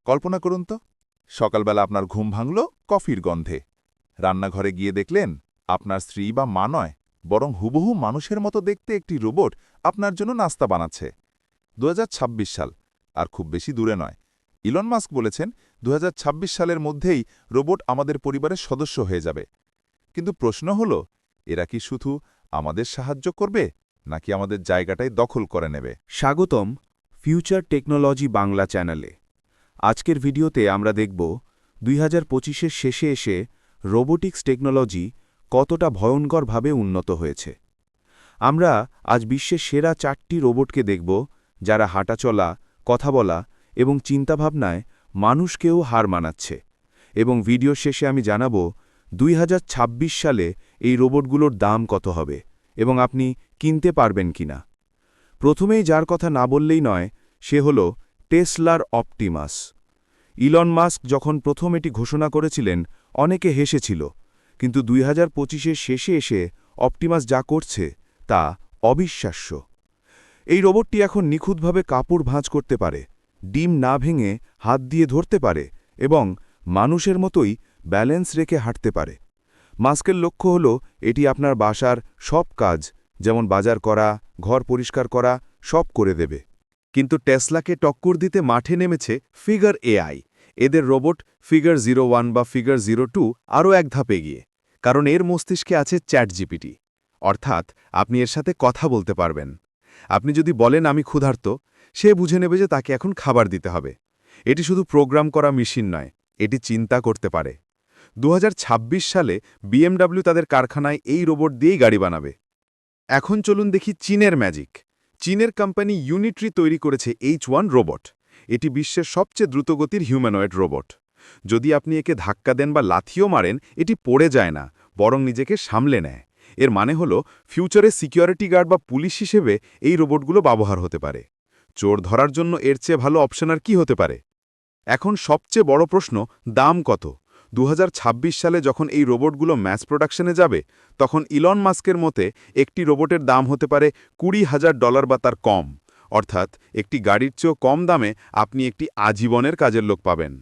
কল্পনা করুন তো সকালবেলা আপনার ঘুম ভাঙল কফির গন্ধে। রান্নাঘরে গিয়ে দেখলেন আপনার স্ত্রী বা মা নয়, বরং হুবহু মানুষের মতো দেখতে একটি রোবট আপনার জন্য নাস্তা বানাচ্ছে। ২০২৬ সাল, আর খুব বেশি দূরে নয়। ইলন মাস্ক বলেছেন ২০২৬ সালের মধ্যেই রোবট আমাদের পরিবারের সদস্য হয়ে যাবে। কিন্তু প্রশ্ন হল, এরা কি শুধু আমাদের সাহায্য করবে নাকি আমাদের জায়গাটাই দখল করে নেবে? স্বাগতম ফিউচার টেকনোলজি বাংলা চ্যানেলে। আজকের ভিডিওতে আমরা দেখব ২০২৫-এর শেষে এসে রোবোটিক্স টেকনোলজি কতটা ভয়ঙ্করভাবে উন্নত হয়েছে। আমরা আজ বিশ্বের সেরা ৪টি রোবটকে দেখব, যারা হাঁটাচলা, কথা বলা এবং চিন্তাভাবনায় মানুষকেও হার মানাচ্ছে। এবং ভিডিও শেষে আমি জানাব ২০২৬ সালে এই রোবটগুলোর দাম কত হবে এবং আপনি কিনতে পারবেন কিনা। প্রথমেই যার কথা না বললেই নয়, সে হল টেসলার অপটিমাস। ইলন মাস্ক যখন প্রথম এটি ঘোষণা করেছিলেন, অনেকে হেসেছিল, কিন্তু ২০২৫-এর শেষে এসে অপটিমাস যা করছে তা অবিশ্বাস্য। এই রোবটটি এখন নিখুঁতভাবে কাপড় ভাঁজ করতে পারে, ডিম না ভেঙে হাত দিয়ে ধরতে পারে এবং মানুষের মতোই ব্যালেন্স রেখে হাঁটতে পারে। মাস্কের লক্ষ্য হল এটি আপনার বাসার সব কাজ, যেমন বাজার করা, ঘর পরিষ্কার করা, সব করে দেবে। কিন্তু টেসলাকে টক্কর দিতে মাঠে নেমেছে ফিগার এআই। এদের রোবট ফিগার 01 বা ফিগার 02 আরও এক ধাপ এগিয়ে, কারণ এর মস্তিষ্কে আছে চ্যাটজিপিটি, অর্থাৎ আপনি এর সাথে কথা বলতে পারবেন। আপনি যদি বলেন আমি ক্ষুধার্ত, সে বুঝে নেবে যে তাকে এখন খাবার দিতে হবে। এটি শুধু প্রোগ্রাম করা মেশিন নয়, এটি চিন্তা করতে পারে। ২০২৬ সালে BMW তাদের কারখানায় এই রোবট দিয়েই গাড়ি বানাবে। এখন চলুন দেখি চীনের ম্যাজিক। চীনের কোম্পানি ইউনিট্রি তৈরি করেছে H1 রোবট। এটি বিশ্বের সবচেয়ে দ্রুতগতির হিউম্যানয়েড রোবট। যদি আপনি একে ধাক্কা দেন বা লাথিও মারেন, এটি পড়ে যায় না, বরং নিজেকে সামলে নেয়। এর মানে হল ফিউচারে সিকিউরিটি গার্ড বা পুলিশ হিসেবে এই রোবটগুলো ব্যবহার হতে পারে। চোর ধরার জন্য এর চেয়ে ভালো অপশন আর কি হতে পারে? এখন সবচেয়ে বড় প্রশ্ন, দাম কত? ২০২৬ সালে যখন এই রোবটগুলো ম্যাস প্রোডাকশনে যাবে, তখন ইলন মাস্কের মতে একটি রোবটের দাম হতে পারে $২০,০০০ বা তার কম, অর্থাৎ একটি গাড়ির চেয়েও কম দামে আপনি একটি আজীবনের কাজের লোক পাবেন।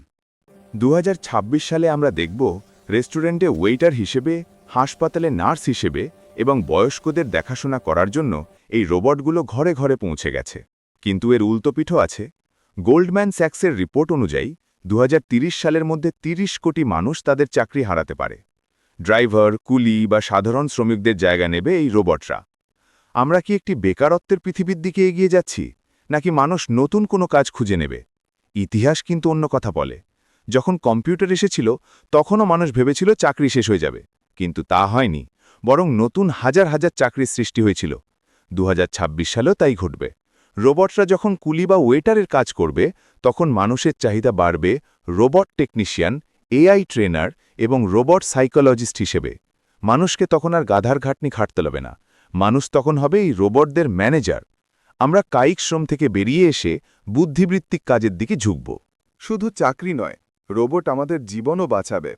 ২০২৬ সালে আমরা দেখব রেস্টুরেন্টে ওয়েটার হিসেবে, হাসপাতালে নার্স হিসেবে এবং বয়স্কদের দেখাশোনা করার জন্য এই রোবটগুলো ঘরে ঘরে পৌঁছে গেছে। কিন্তু এর উল্টোপিঠও আছে। গোল্ডম্যান স্যাক্সের রিপোর্ট অনুযায়ী ২০৩০ সালের মধ্যে ৩০ কোটি মানুষ তাদের চাকরি হারাতে পারে। ড্রাইভার, কুলি বা সাধারণ শ্রমিকদের জায়গা নেবে এই রোবটরা। আমরা কি একটি বেকারত্বের পৃথিবীর দিকে এগিয়ে যাচ্ছি, নাকি মানুষ নতুন কোনো কাজ খুঁজে নেবে? ইতিহাস কিন্তু অন্য কথা বলে। যখন কম্পিউটার এসেছিল, তখনও মানুষ ভেবেছিল চাকরি শেষ হয়ে যাবে, কিন্তু তা হয়নি, বরং নতুন হাজার হাজার চাকরির সৃষ্টি হয়েছিল। ২০২৬ সালেও তাই ঘটবে। রোবটরা যখন কুলি বা ওয়েটারের কাজ করবে, তখন মানুষের চাহিদা বাড়বে রোবট টেকনিশিয়ান, এআই ট্রেনার এবং রোবট সাইকোলজিস্ট হিসেবে। মানুষকে তখন আর গাধার খাটনি খাটতে হবে না, মানুষ তখন হবে এই রোবটদের ম্যানেজার। আমরা কায়িক শ্রম থেকে বেরিয়ে এসে বুদ্ধিবৃত্তিক কাজের দিকে ঝুঁকব। শুধু চাকরি নয়, রোবট আমাদের জীবনও বাঁচাবে।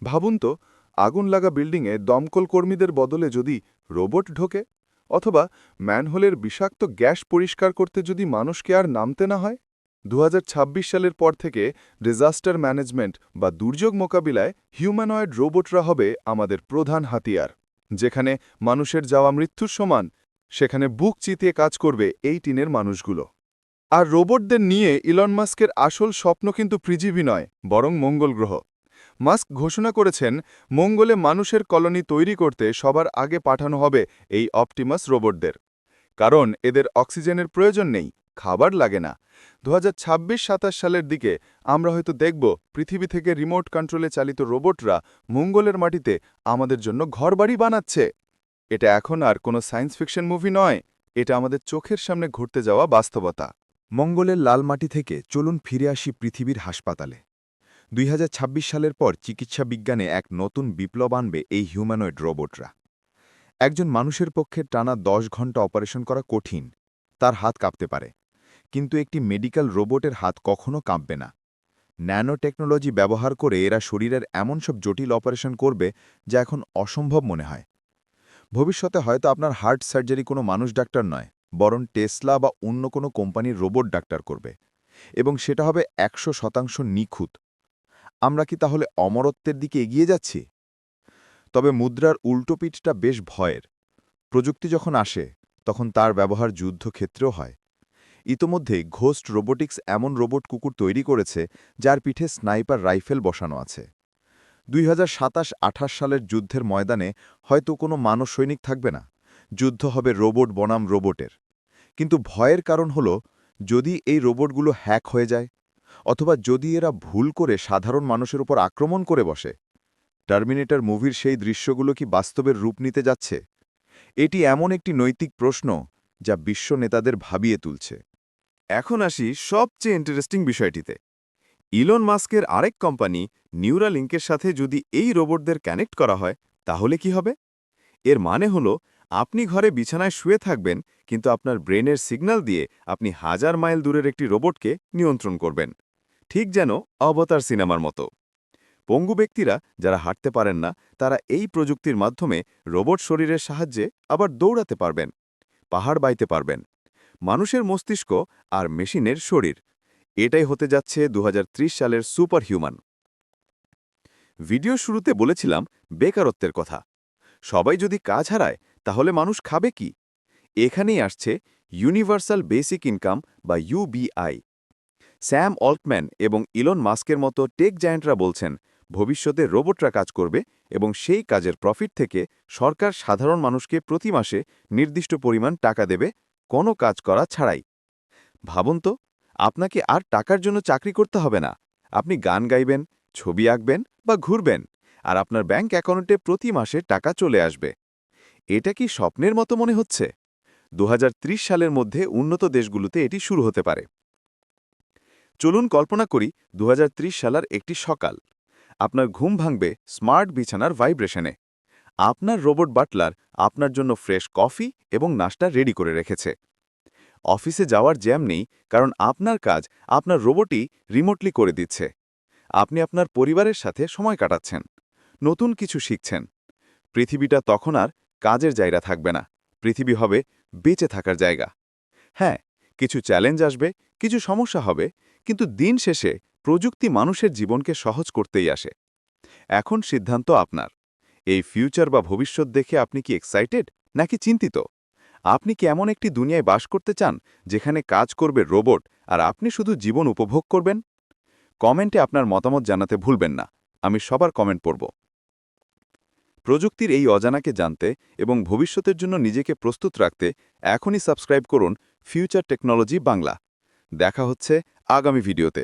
ভাবুন তো, আগুন লাগা বিল্ডিংয়ে দমকল কর্মীদের বদলে যদি রোবট ঢোকে, অথবা ম্যানহোলের বিষাক্ত গ্যাস পরিষ্কার করতে যদি মানুষকে আর নামতে না হয়। ২০২৬ সালের পর থেকে ডিজাস্টার ম্যানেজমেন্ট বা দুর্যোগ মোকাবিলায় হিউম্যানয়েড রোবটরা হবে আমাদের প্রধান হাতিয়ার। যেখানে মানুষের যাওয়া মৃত্যুর সমান, সেখানে বুক চিতিয়ে কাজ করবে এই টিনের মানুষগুলো। আর রোবটদের নিয়ে ইলন মাস্কের আসল স্বপ্ন কিন্তু পৃথিবী নয়, বরং মঙ্গল গ্রহ। মাস্ক ঘোষণা করেছেন মঙ্গলে মানুষের কলোনি তৈরি করতে সবার আগে পাঠানো হবে এই অপটিমাস রোবটদের। কারণ এদের অক্সিজেনের প্রয়োজন নেই, খাবার লাগে না। ২০২৬-২৭ সালের দিকে আমরা হয়তো দেখব পৃথিবী থেকে রিমোট কন্ট্রোলে চালিত রোবটরা মঙ্গলের মাটিতে আমাদের জন্য ঘরবাড়ি বানাচ্ছে। এটা এখন আর কোনো সায়েন্স ফিকশন মুভি নয়, এটা আমাদের চোখের সামনে ঘটতে যাওয়া বাস্তবতা। মঙ্গলের লাল মাটি থেকে চলুন ফিরে আসি পৃথিবীর হাসপাতালে। ২০২৬ সালের পর চিকিৎসা বিজ্ঞানে এক নতুন বিপ্লব আনবে এই হিউম্যানয়েড রোবটরা। একজন মানুষের পক্ষে টানা ১০ ঘন্টা অপারেশন করা কঠিন, তার হাত কাঁপতে পারে, কিন্তু একটি মেডিকেল রোবটের হাত কখনো কাঁপবে না। ন্যানো টেকনোলজি ব্যবহার করে এরা শরীরের এমন সব জটিল অপারেশন করবে যা এখন অসম্ভব মনে হয়। ভবিষ্যতে হয়তো আপনার হার্ট সার্জারি কোনো মানুষ ডাক্তার নয়, বরং টেসলা বা অন্য কোনো কোম্পানির রোবট ডাক্তার করবে। এবং সেটা হবে 100% নিখুঁত। আমরা কি তাহলে অমরত্বের দিকে এগিয়ে যাচ্ছি? তবে মুদ্রার উল্টো পিঠটা বেশ ভয়ের। প্রযুক্তি যখন আসে তখন তার ব্যবহার যুদ্ধক্ষেত্রেও হয়। ইতোমধ্যেই ঘোস্ট রোবোটিক্স এমন রোবট কুকুর তৈরি করেছে যার পিঠে স্নাইপার রাইফেল বসানো আছে। 2027-28 সালের যুদ্ধের ময়দানে হয়তো কোনো মানব সৈনিক থাকবে না, যুদ্ধ হবে রোবট বনাম রোবটের। কিন্তু ভয়ের কারণ হলো, যদি এই রোবটগুলো হ্যাক হয়ে যায়, অথবা যদি এরা ভুল করে সাধারণ মানুষের উপর আক্রমণ করে বসে। টার্মিনেটর মুভির সেই দৃশ্যগুলো কি বাস্তবের রূপ নিতে যাচ্ছে? এটি এমন একটি নৈতিক প্রশ্ন যা বিশ্ব নেতাদের ভাবিয়ে তুলছে। এখন আসি সবচেয়ে ইন্টারেস্টিং বিষয়টিতে। ইলন মাস্কের আরেক কোম্পানি নিউরালিঙ্কের সাথে যদি এই রোবটদের কানেক্ট করা হয়, তাহলে কি হবে? এর মানে হলো, আপনি ঘরে বিছানায় শুয়ে থাকবেন, কিন্তু আপনার ব্রেনের সিগন্যাল দিয়ে আপনি 1000 মাইল দূরের একটি রোবটকে নিয়ন্ত্রণ করবেন। ঠিক যেন অবতার সিনেমার মতো। পঙ্গু ব্যক্তিরা যারা হাঁটতে পারেন না, তারা এই প্রযুক্তির মাধ্যমে রোবট শরীরের সাহায্যে আবার দৌড়াতে পারবেন, পাহাড় বাইতে পারবেন। মানুষের মস্তিষ্ক আর মেশিনের শরীর, এটাই হতে যাচ্ছে 2030 সালের সুপার হিউম্যান। ভিডিও শুরুতে বলেছিলাম বেকারত্বের কথা। সবাই যদি কাজ হারায়, তাহলে মানুষ খাবে কি? এখানেই আসছে ইউনিভার্সাল বেসিক ইনকাম বা ইউবিআই। স্যাম অল্টম্যান এবং ইলন মাস্কের মতো টেক জায়ান্টরা বলছেন, ভবিষ্যতে রোবটরা কাজ করবে এবং সেই কাজের প্রফিট থেকে সরকার সাধারণ মানুষকে প্রতি মাসে নির্দিষ্ট পরিমাণ টাকা দেবে, কোনো কাজ করা ছাড়াই। ভাবুন তো, আপনাকে আর টাকার জন্য চাকরি করতে হবে না। আপনি গান গাইবেন, ছবি আঁকবেন বা ঘুরবেন, আর আপনার ব্যাংক অ্যাকাউন্টে প্রতি মাসে টাকা চলে আসবে। এটা কি স্বপ্নের মতো মনে হচ্ছে? 2030 সালের মধ্যে উন্নত দেশগুলোতে এটি শুরু হতে পারে। চলুন কল্পনা করি 2030 সালের একটি সকাল। আপনার ঘুম ভাঙবে স্মার্ট বিছানার ভাইব্রেশনে। আপনার রোবট বাটলার আপনার জন্য ফ্রেশ কফি এবং নাস্তা রেডি করে রেখেছে। অফিসে যাওয়ার জ্যাম নেই, কারণ আপনার কাজ আপনার রোবটই রিমোটলি করে দিচ্ছে। আপনি আপনার পরিবারের সাথে সময় কাটাচ্ছেন, নতুন কিছু শিখছেন। পৃথিবীটা তখন আর কাজের জায়গা থাকবে না, পৃথিবী হবে বেঁচে থাকার জায়গা। হ্যাঁ, কিছু চ্যালেঞ্জ আসবে, কিছু সমস্যা হবে, কিন্তু দিন শেষে প্রযুক্তি মানুষের জীবনকে সহজ করতেই আসে। এখন সিদ্ধান্ত আপনার। এই ফিউচার বা ভবিষ্যৎ দেখে আপনি কি এক্সাইটেড নাকি চিন্তিত? আপনি কি এমন একটি দুনিয়ায় বাস করতে চান যেখানে কাজ করবে রোবট আর আপনি শুধু জীবন উপভোগ করবেন? কমেন্টে আপনার মতামত জানাতে ভুলবেন না, আমি সবার কমেন্ট পড়ব। প্রযুক্তির এই অজানাকে জানতে এবং ভবিষ্যতের জন্য নিজেকে প্রস্তুত রাখতে এখনই সাবস্ক্রাইব করুন ফিউচার টেকনোলজি বাংলা। দেখা হচ্ছে আগামী ভিডিওতে।